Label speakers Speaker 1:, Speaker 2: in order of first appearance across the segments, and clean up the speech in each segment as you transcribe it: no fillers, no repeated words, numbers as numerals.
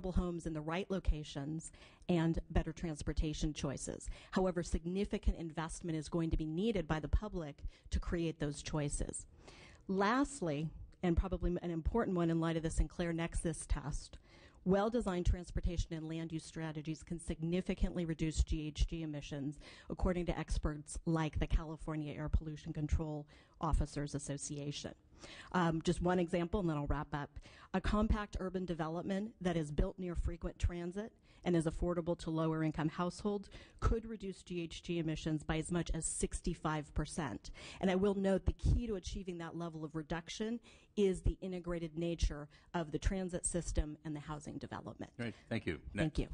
Speaker 1: homes in the right locations and better transportation choices. However, significant investment is going to be needed by the public to create those choices. Lastly, and probably an important one in light of the Sinclair Nexus test, well-designed transportation and land use strategies can significantly reduce GHG emissions, according to experts like the California Air Pollution Control Officers Association. Just one example, and then I'll wrap up. A compact urban development that is built near frequent transit and is affordable to lower-income households could reduce GHG emissions by as much as 65%. And I will note the key to achieving that level of reduction is the integrated nature of the transit system and the housing development.
Speaker 2: Great. Thank you. Next.
Speaker 1: Thank you.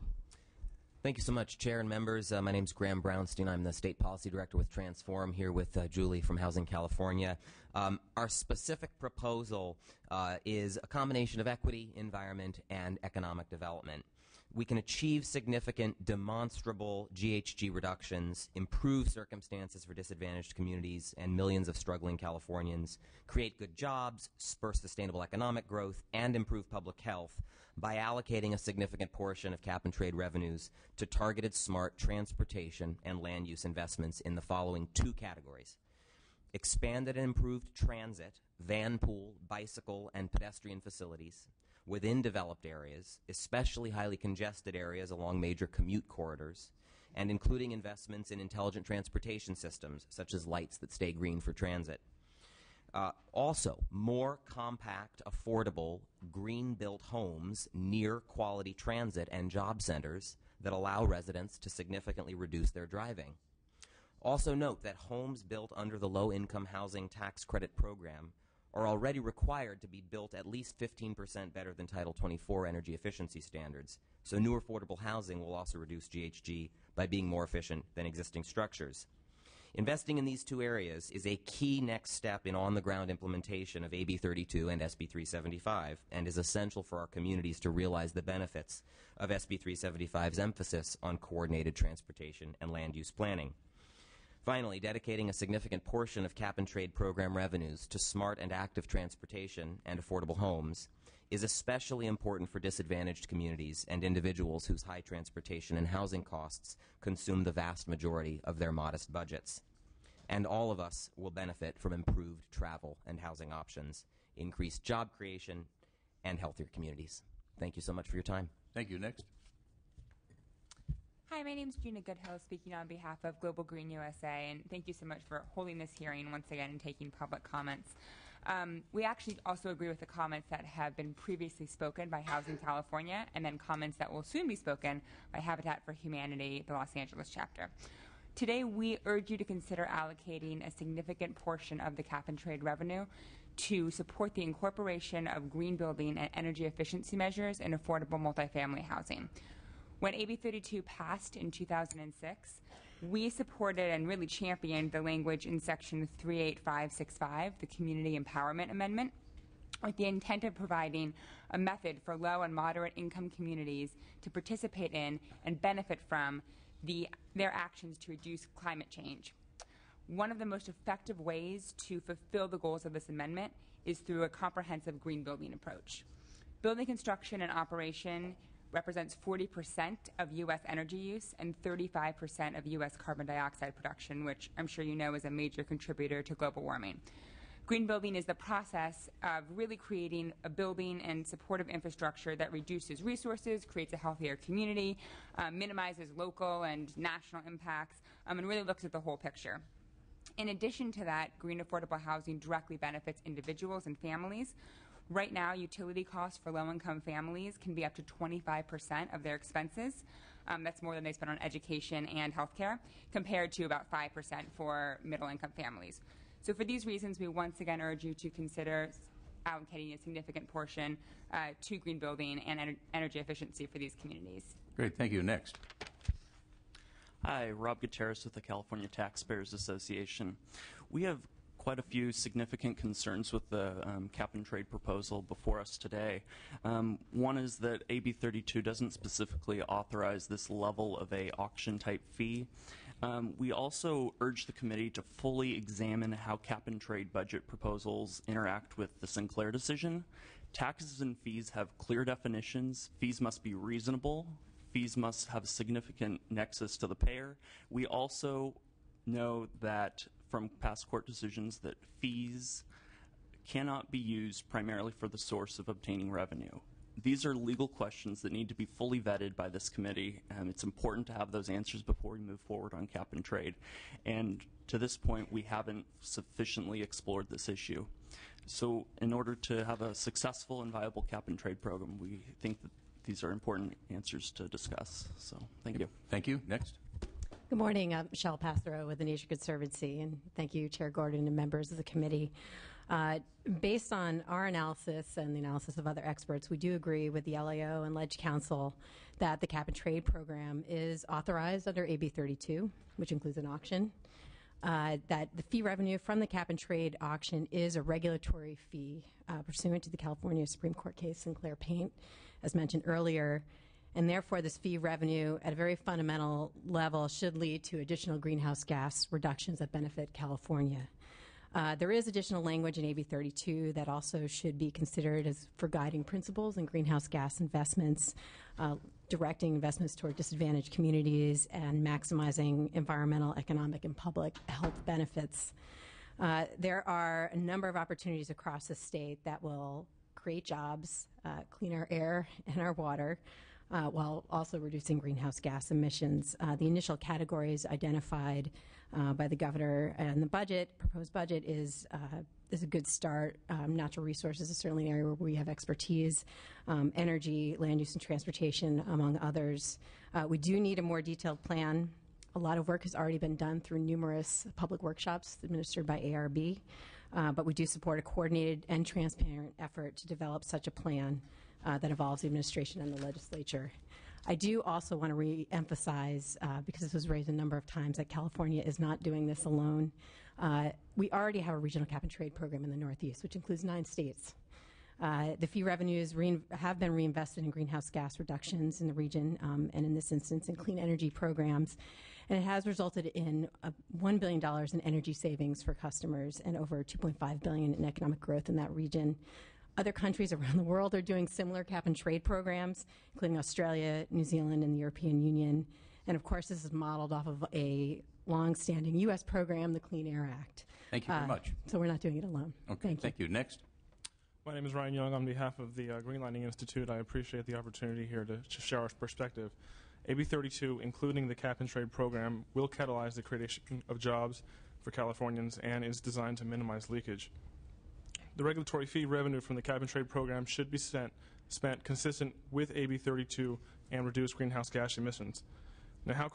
Speaker 3: Thank you so much, Chair and members. My name is Graham Brownstein. I'm the State Policy Director with Transform, here with Julie from Housing California. Our specific proposal is a combination of equity, environment, and economic development. We can achieve significant, demonstrable GHG reductions, improve circumstances for disadvantaged communities and millions of struggling Californians, create good jobs, spur sustainable economic growth, and improve public health by allocating a significant portion of cap-and-trade revenues to targeted smart transportation and land use investments in the following two categories: expanded and improved transit, van pool, bicycle, and pedestrian facilities within developed areas, especially highly congested areas along major commute corridors, and including investments in intelligent transportation systems, such as lights that stay green for transit. Also, more compact, affordable, green-built homes near quality transit and job centers that allow residents to significantly reduce their driving. Also note that homes built under the Low-Income Housing Tax Credit Program are already required to be built at least 15% better than Title 24 energy efficiency standards. So new affordable housing will also reduce GHG by being more efficient than existing structures. Investing in these two areas is a key next step in on-the-ground implementation of AB 32 and SB 375 and is essential for our communities to realize the benefits of SB 375's emphasis on coordinated transportation and land use planning. Finally, dedicating a significant portion of cap-and-trade program revenues to smart and active transportation and affordable homes is especially important for disadvantaged communities and individuals whose high transportation and housing costs consume the vast majority of their modest budgets. And all of us will benefit from improved travel and housing options, increased job creation, and healthier communities. Thank you so much for your time.
Speaker 2: Thank you. Next.
Speaker 4: Hi, my name is Gina Goodhill, speaking on behalf of Global Green USA, and thank you so much for holding this hearing once again and taking public comments. We actually also agree with the comments that have been previously spoken by Housing California and then comments that will soon be spoken by Habitat for Humanity, the Los Angeles chapter. Today, we urge you to consider allocating a significant portion of the cap-and-trade revenue to support the incorporation of green building and energy efficiency measures in affordable multifamily housing. When AB 32 passed in 2006, we supported and really championed the language in Section 38565, the Community Empowerment Amendment, with the intent of providing a method for low and moderate income communities to participate in and benefit from their actions to reduce climate change. One of the most effective ways to fulfill the goals of this amendment is through a comprehensive green building approach. Building construction and operation represents 40% of U.S. energy use and 35% of U.S. carbon dioxide production, which I'm sure you know is a major contributor to global warming. Green building is the process of really creating a building and supportive infrastructure that reduces resources, creates a healthier community, minimizes local and national impacts, and really looks at the whole picture. In addition to that, green affordable housing directly benefits individuals and families. Right now, utility costs for low-income families can be up to 25% of their expenses. That's more than they spend on education and healthcare, compared to about 5% for middle-income families. So for these reasons, we once again urge you to consider allocating a significant portion to green building and energy efficiency for these communities.
Speaker 2: Great. Thank you. Next.
Speaker 5: Hi, Rob Gutierrez with the California Taxpayers Association. We have quite a few significant concerns with the cap-and-trade proposal before us today. One is that AB 32 doesn't specifically authorize this level of a auction-type fee. We also urge the committee to fully examine how cap-and-trade budget proposals interact with the Sinclair decision, Taxes and fees have clear definitions. Fees must be reasonable. Fees must have a significant nexus to the payer. We also know that from past court decisions that fees cannot be used primarily for the source of obtaining revenue. These are legal questions that need to be fully vetted by this committee, and it's important to have those answers before we move forward on cap and trade. And to this point, we haven't sufficiently explored this issue. So in order to have a successful and viable cap and trade program, we think that these are important answers to discuss. So thank you.
Speaker 2: Thank you. Next.
Speaker 6: Good morning. I'm Michelle Pathero with the Nation Conservancy, and thank you, Chair Gordon and members of the committee. Based on our analysis and the analysis of other experts, we do agree with the LAO and Ledge Council that the cap and trade program is authorized under AB 32, which includes an auction. That the fee revenue from the cap and trade auction is a regulatory fee pursuant to the California Supreme Court case Sinclair Paint, as mentioned earlier. And therefore, this fee revenue at a very fundamental level should lead to additional greenhouse gas reductions that benefit California. There is additional language in AB 32 that also should be considered as for guiding principles in greenhouse gas investments, directing investments toward disadvantaged communities, and maximizing environmental, economic, and public health benefits. There are a number of opportunities across the state that will create jobs, clean our air and our water, while also reducing greenhouse gas emissions. The initial categories identified by the governor and the proposed budget is a good start. Natural resources is certainly an area where we have expertise. Energy, land use, and transportation, among others. We do need a more detailed plan. A lot of work has already been done through numerous public workshops administered by ARB, but we do support a coordinated and transparent effort to develop such a plan that involves the administration and the legislature. I do also want to re-emphasize, because this was raised a number of times, that California is not doing this alone. We already have a regional cap and trade program in the Northeast, which includes 9 states. The fee revenues have been reinvested in greenhouse gas reductions in the region, and in this instance in clean energy programs. And it has resulted in $1 billion in energy savings for customers and over $2.5 billion in economic growth in that region. Other countries around the world are doing similar cap and trade programs, including Australia, New Zealand, and the European Union. And of course, this is modeled off of a long-standing U.S. program, the Clean Air Act.
Speaker 2: Thank you very much.
Speaker 6: So we're not doing it alone.
Speaker 2: Okay, thank you. Next.
Speaker 7: My name is Ryan Young. On behalf of the Greenlighting Institute, I appreciate the opportunity here to share our perspective. AB 32, including the cap and trade program, will catalyze the creation of jobs for Californians and is designed to minimize leakage. The regulatory fee revenue from the cap and trade program should be spent consistent with AB 32 and reduce greenhouse gas emissions. Now,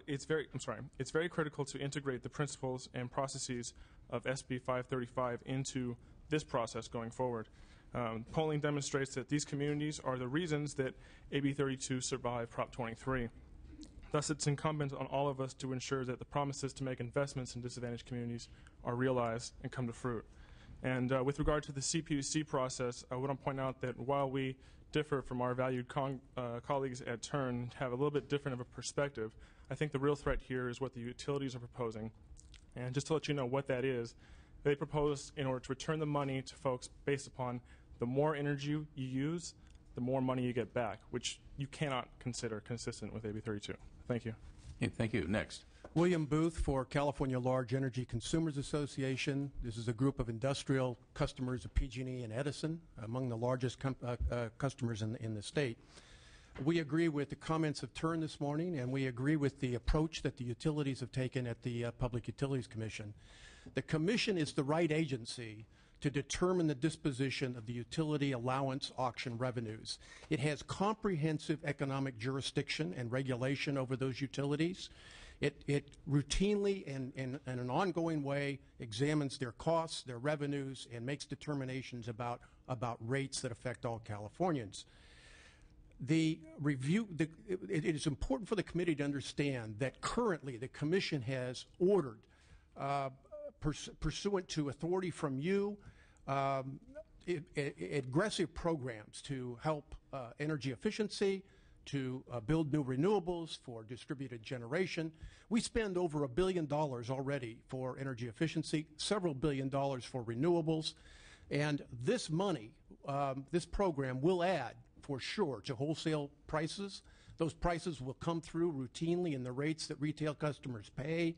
Speaker 7: it's very critical to integrate the principles and processes of SB 535 into this process going forward. Polling demonstrates that these communities are the reasons that AB 32 survived Prop 23. Thus, it's incumbent on all of us to ensure that the promises to make investments in disadvantaged communities are realized and come to fruit. And with regard to the CPUC process, I want to point out that while we differ from our valued colleagues at Turn, have a little bit different of a perspective, I think the real threat here is what the utilities are proposing. And just to let you know what that is, they propose in order to return the money to folks based upon the more energy you use, the more money you get back, which you cannot consider consistent with AB 32. Thank you.
Speaker 2: Okay, thank you. Next.
Speaker 8: William Booth for California Large Energy Consumers Association. This is a group of industrial customers of PG&E and Edison, among the largest customers in the state. We agree with the comments of Turn this morning, and we agree with the approach that the utilities have taken at the Public Utilities Commission. The Commission is the right agency to determine the disposition of the utility allowance auction revenues. It has comprehensive economic jurisdiction and regulation over those utilities. It routinely and in an ongoing way examines their costs, their revenues, and makes determinations about rates that affect all Californians. It is important for the committee to understand that currently the Commission has ordered, pursuant to authority from you, aggressive programs to help energy efficiency, to build new renewables for distributed generation. We spend over $1 billion already for energy efficiency, several $1 billion for renewables. And this money, this program will add, for sure, to wholesale prices. Those prices will come through routinely in the rates that retail customers pay.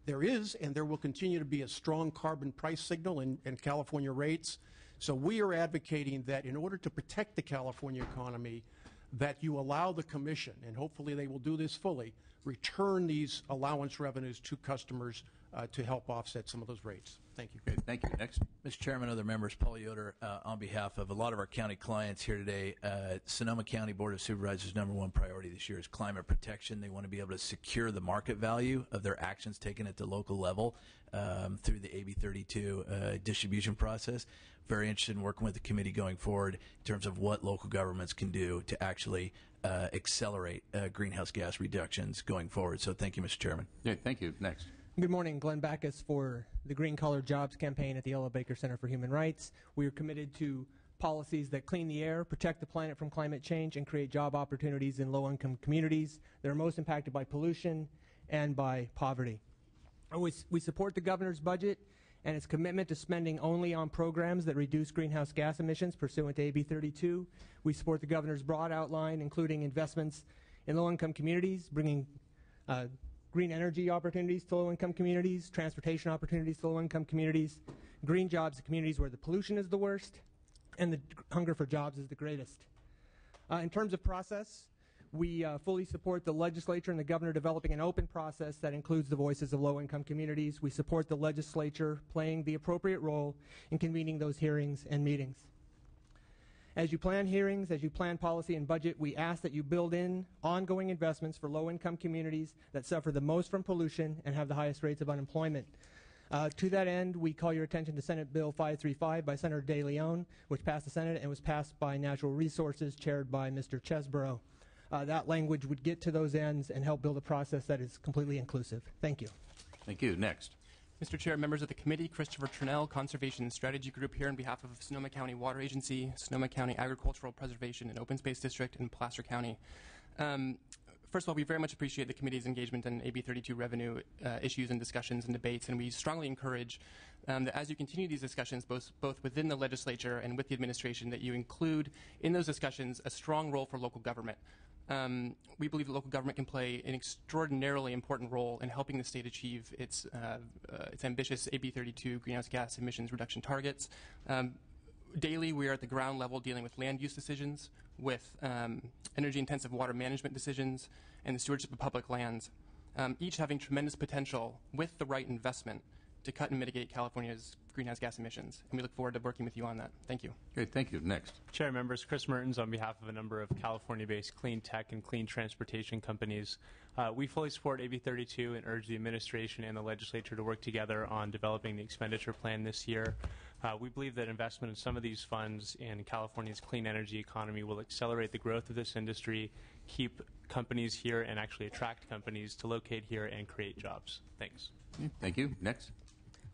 Speaker 8: There is, and there will continue to be, a strong carbon price signal in California rates. So we are advocating that in order to protect the California economy, that you allow the Commission, and hopefully they will do this fully, return these allowance revenues to customers to help offset some of those rates. Thank you.
Speaker 2: Okay, thank you. Next.
Speaker 9: Mr. Chairman, other members, Paul Yoder, on behalf of a lot of our county clients here today, Sonoma County Board of Supervisors' #1 priority this year is climate protection. They want to be able to secure the market value of their actions taken at the local level through the AB 32 distribution process. Very interested in working with the committee going forward in terms of what local governments can do to actually accelerate greenhouse gas reductions going forward. So thank you, Mr. Chairman.
Speaker 2: Yeah, thank you. Next.
Speaker 10: Good morning, Glenn Backus for the Green Collar Jobs campaign at the Ella Baker Center for Human Rights. We are committed to policies that clean the air, protect the planet from climate change, and create job opportunities in low-income communities that are most impacted by pollution and by poverty. We support the governor's budget and its commitment to spending only on programs that reduce greenhouse gas emissions pursuant to AB 32. We support the governor's broad outline, including investments in low-income communities, bringing green energy opportunities to low-income communities, transportation opportunities to low-income communities, green jobs in communities where the pollution is the worst, and the hunger for jobs is the greatest. In terms of process, we fully support the legislature and the governor developing an open process that includes the voices of low-income communities. We support the legislature playing the appropriate role in convening those hearings and meetings. As you plan hearings, as you plan policy and budget, we ask that you build in ongoing investments for low-income communities that suffer the most from pollution and have the highest rates of unemployment. To that end, we call your attention to Senate Bill 535 by Senator De Leon, which passed the Senate and was passed by Natural Resources, chaired by Mr. Chesborough. That language would get to those ends and help build a process that is completely inclusive. Thank you.
Speaker 2: Thank you. Next.
Speaker 11: Mr. Chair, members of the committee, Christopher Trinnell, Conservation and Strategy Group, here on behalf of Sonoma County Water Agency, Sonoma County Agricultural Preservation and Open Space District, and Placer County. First of all, we very much appreciate the committee's engagement in AB 32 revenue issues and discussions and debates, and we strongly encourage that as you continue these discussions, both within the legislature and with the administration, that you include in those discussions a strong role for local government. We believe that local government can play an extraordinarily important role in helping the state achieve its ambitious AB 32 greenhouse gas emissions reduction targets. Daily, we are at the ground level dealing with land use decisions, with energy-intensive water management decisions, and the stewardship of public lands, each having tremendous potential with the right investment to cut and mitigate California's greenhouse gas emissions. And we look forward to working with you on that. Thank you.
Speaker 2: Great. Thank you. Next.
Speaker 12: Chair members, Chris Mertens on behalf of a number of California-based clean tech and clean transportation companies. We fully support AB 32 and urge the administration and the legislature to work together on developing the expenditure plan this year. We believe that investment in some of these funds in California's clean energy economy will accelerate the growth of this industry, keep companies here, and actually attract companies to locate here and create jobs. Thanks.
Speaker 2: Thank you. Next.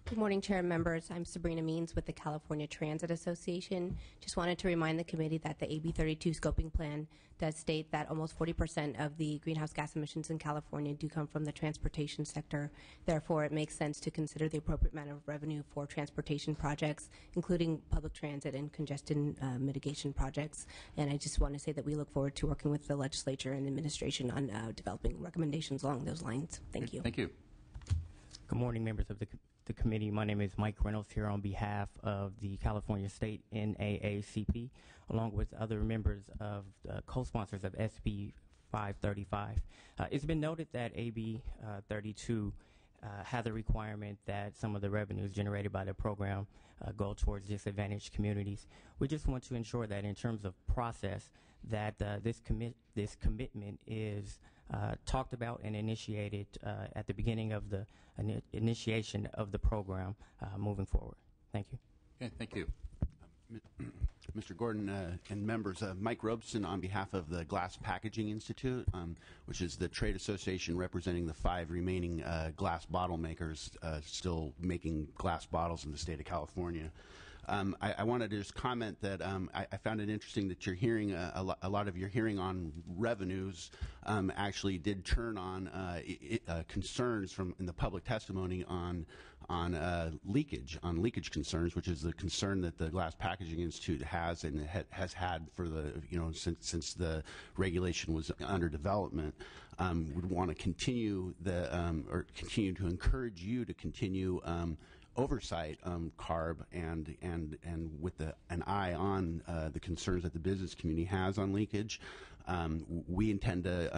Speaker 13: Good morning, Chair and members. I'm Sabrina Means with the California Transit Association. Just wanted to remind the committee that the AB 32 scoping plan does state that almost 40% of the greenhouse gas emissions in California do come from the transportation sector. Therefore, it makes sense to consider the appropriate amount of revenue for transportation projects, including public transit and congestion mitigation projects. And I just want to say that we look forward to working with the legislature and administration on developing recommendations along those lines. Thank you.
Speaker 2: Thank you.
Speaker 14: Good morning, members of the committee. My name is Mike Reynolds here on behalf of the California State NAACP, along with other members of co-sponsors of SB 535. It's been noted that AB 32 has a requirement that some of the revenues generated by the program go towards disadvantaged communities. We just want to ensure that in terms of process, that this commitment is talked about and initiated at the beginning of the initiation of the program moving forward. Thank you.
Speaker 2: Okay, thank you.
Speaker 15: Mr. Gordon and members, Mike Robeson on behalf of the Glass Packaging Institute, which is the trade association representing the 5 remaining glass bottle makers still making glass bottles in the state of California. I wanted to just comment that I found it interesting that you're hearing a lot of your hearing on revenues actually did turn on concerns in the public testimony on leakage concerns, which is the concern that the Glass Packaging Institute has and has had for since the regulation was under development. Would want to continue continue to encourage you to continue oversight CARB and with an eye on the concerns that the business community has on leakage. We intend to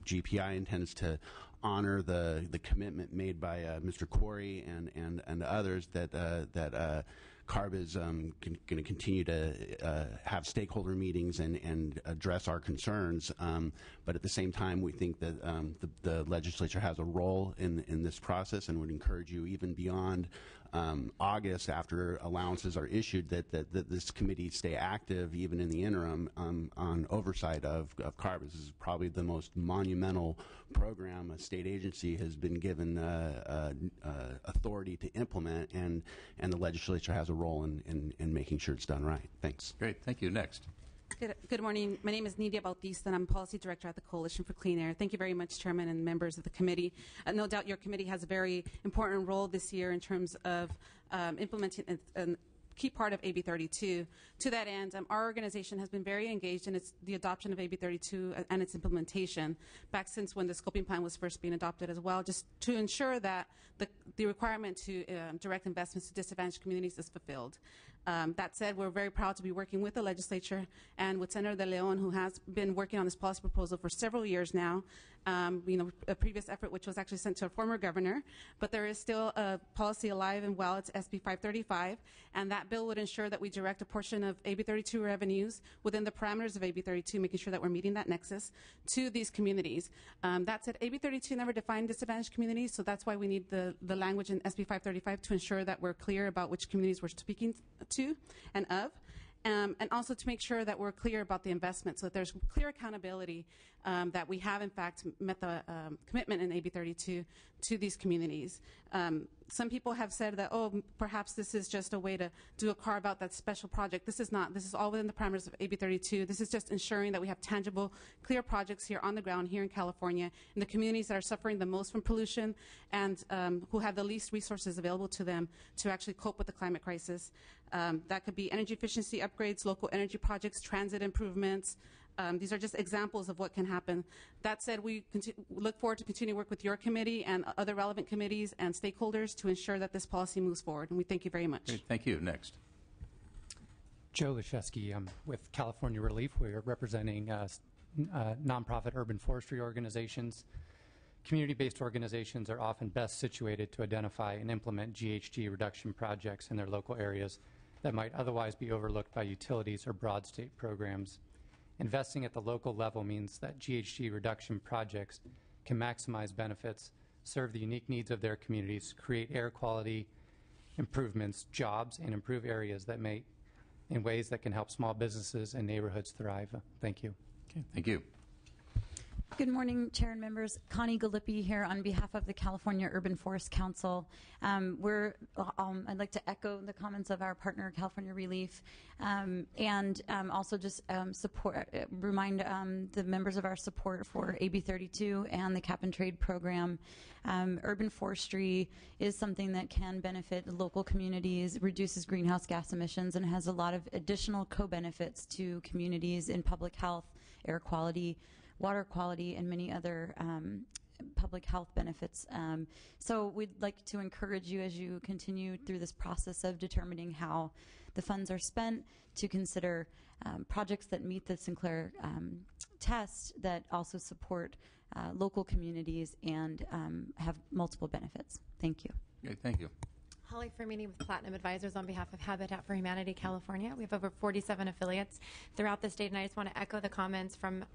Speaker 15: GPI intends to honor the commitment made by Mr. Quarry and others that CARB is going to continue to have stakeholder meetings and address our concerns. But at the same time, we think that the legislature has a role in this process and would encourage you, even beyond August, after allowances are issued, that this committee stay active, even in the interim, on oversight of CARB. This is probably the most monumental program a state agency has been given authority to implement, and the legislature has a role in making sure it's done right. Thanks.
Speaker 2: Great. Thank you. Next.
Speaker 16: Good morning. My name is Nidia Bautista, and I'm Policy Director at the Coalition for Clean Air. Thank you very much, Chairman and members of the committee. No doubt your committee has a very important role this year in terms of implementing a key part of AB 32. To that end, our organization has been very engaged in the adoption of AB 32 and its implementation back since when the scoping plan was first being adopted as well, just to ensure that the requirement to direct investments to disadvantaged communities is fulfilled. That said, we're very proud to be working with the legislature and with Senator De Leon, who has been working on this policy proposal for several years now. A previous effort which was actually sent to a former governor, but there is still a policy alive and well. It's SB 535, and that bill would ensure that we direct a portion of AB 32 revenues within the parameters of AB 32, making sure that we're meeting that nexus to these communities. That said, AB 32 never defined disadvantaged communities, so that's why we need the language in SB 535 to ensure that we're clear about which communities we're speaking to and of. And also to make sure that we're clear about the investment, so that there's clear accountability that we have, in fact, met the commitment in AB 32 to these communities. Some people have said that, oh, perhaps this is just a way to do a carve-out, that special project. This is not. This is all within the parameters of AB 32. This is just ensuring that we have tangible, clear projects here on the ground, here in California, in the communities that are suffering the most from pollution and who have the least resources available to them to actually cope with the climate crisis. That could be energy efficiency upgrades, local energy projects, transit improvements. These are just examples of what can happen. That said, we look forward to continue to work with your committee and other relevant committees and stakeholders to ensure that this policy moves forward. And we thank you very much.
Speaker 2: Great. Thank you. Next.
Speaker 17: Joe Leszewski. I'm with California Relief. We are representing nonprofit urban forestry organizations. Community-based organizations are often best situated to identify and implement GHG reduction projects in their local areas that might otherwise be overlooked by utilities or broad state programs. Investing at the local level means that GHG reduction projects can maximize benefits, serve the unique needs of their communities, create air quality improvements, jobs, and improve areas that may in ways that can help small businesses and neighborhoods thrive. Thank you.
Speaker 2: Okay, thank you.
Speaker 18: Good morning, Chair and members. Connie Galippi here on behalf of the California Urban Forest Council. I'd like to echo the comments of our partner, California Relief, and also just remind the members of our support for AB 32 and the Cap and Trade program. Urban forestry is something that can benefit local communities, reduces greenhouse gas emissions, and has a lot of additional co-benefits to communities in public health, air quality, water quality, and many other public health benefits. So we'd like to encourage you, as you continue through this process of determining how the funds are spent, to consider projects that meet the Sinclair test that also support local communities and have multiple benefits. Thank you.
Speaker 2: Okay, thank you.
Speaker 19: Holly Fermini with Platinum Advisors on behalf of Habitat for Humanity California. We have over 47 affiliates throughout the state, and I just want to echo the comments from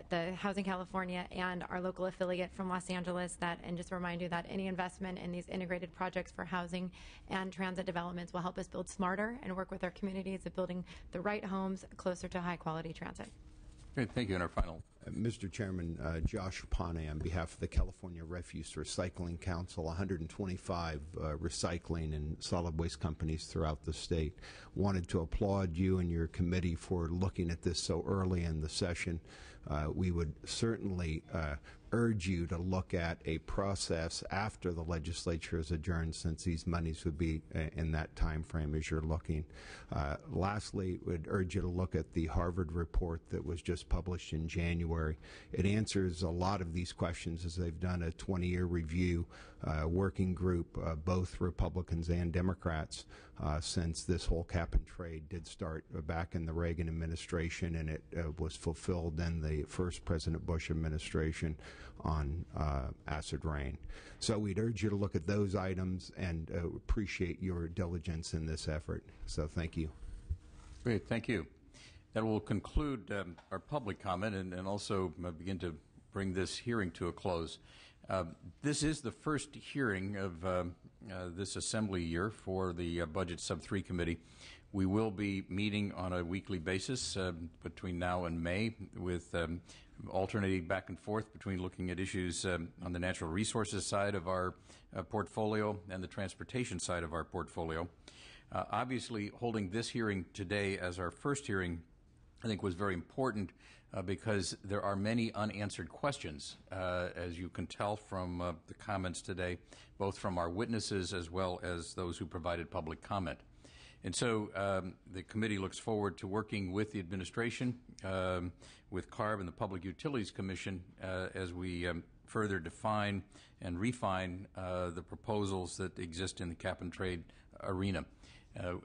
Speaker 19: the Housing California and our local affiliate from Los Angeles, and just remind you that any investment in these integrated projects for housing and transit developments will help us build smarter and work with our communities at building the right homes closer to high quality transit.
Speaker 2: Great, thank you. And our final
Speaker 20: Mr. Chairman, Josh Rapane on behalf of the California Refuse Recycling Council, 125 recycling and solid waste companies throughout the state. Wanted to applaud you and your committee for looking at this so early in the session. We would certainly urge you to look at a process after the legislature is adjourned, since these monies would be in that time frame as you're looking. Lastly, would urge you to look at the Harvard report that was just published in January. It answers a lot of these questions, as they've done a 20-year review working group, both Republicans and Democrats, since this whole cap and trade did start back in the Reagan administration, and it was fulfilled in the first President Bush administration on acid rain. So we'd urge you to look at those items and appreciate your diligence in this effort. So thank you.
Speaker 2: Great, thank you. That will conclude our public comment and also begin to bring this hearing to a close. This is the first hearing of this assembly year for the Budget Sub-3 Committee. We will be meeting on a weekly basis between now and May, with alternating back and forth between looking at issues on the natural resources side of our portfolio and the transportation side of our portfolio. Obviously, holding this hearing today as our first hearing, I think, was very important because there are many unanswered questions, as you can tell from the comments today, both from our witnesses as well as those who provided public comment. And so the committee looks forward to working with the administration, with CARB and the Public Utilities Commission as we further define and refine the proposals that exist in the cap and trade arena.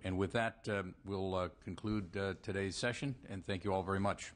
Speaker 2: And with that, we'll conclude today's session, and thank you all very much.